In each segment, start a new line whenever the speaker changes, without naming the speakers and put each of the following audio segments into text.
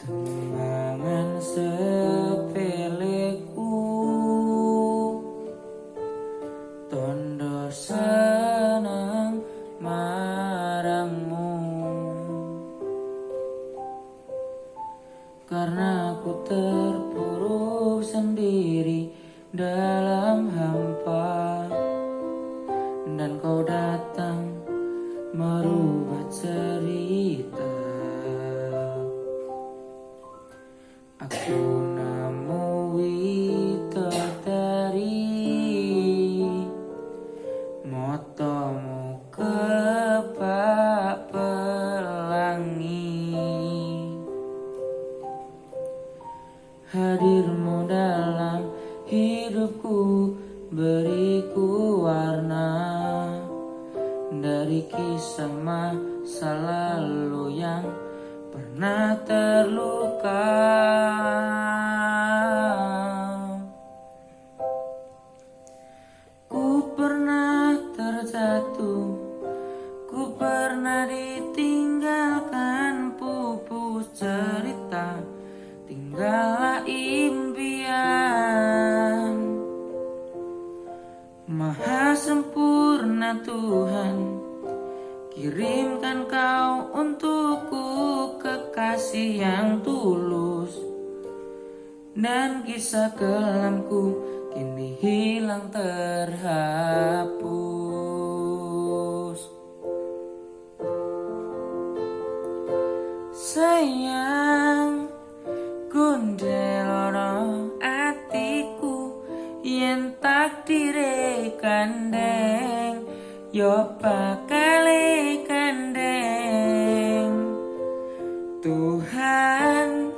Tembangan sepeleku, tondo senang marangmu, karena ku terpuruk sendiri dalam hampa, dan kau datang merubah cerita. Aku namo widodari, motomu kepak pelangi. Hadirmu dalam hidupku beriku warna dari kisah masa lalu yang pernah terluka. Ku pernah terjatuh, ku pernah ditinggalkan pupus cerita, tinggallah impian. Maha sempurna Tuhan, kirimkan kau untukku kekasih yang tulus, dan kisah kelamku kini hilang terhapus. Sayang, gundelono atiku yen takdire kandeng, yo bakal kandeng. Tuhan,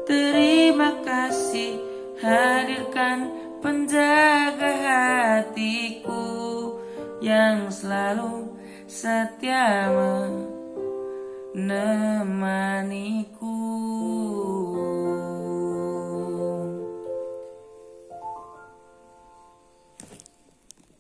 terima kasih hadirkan penjaga hatiku yang selalu setia menemaniku.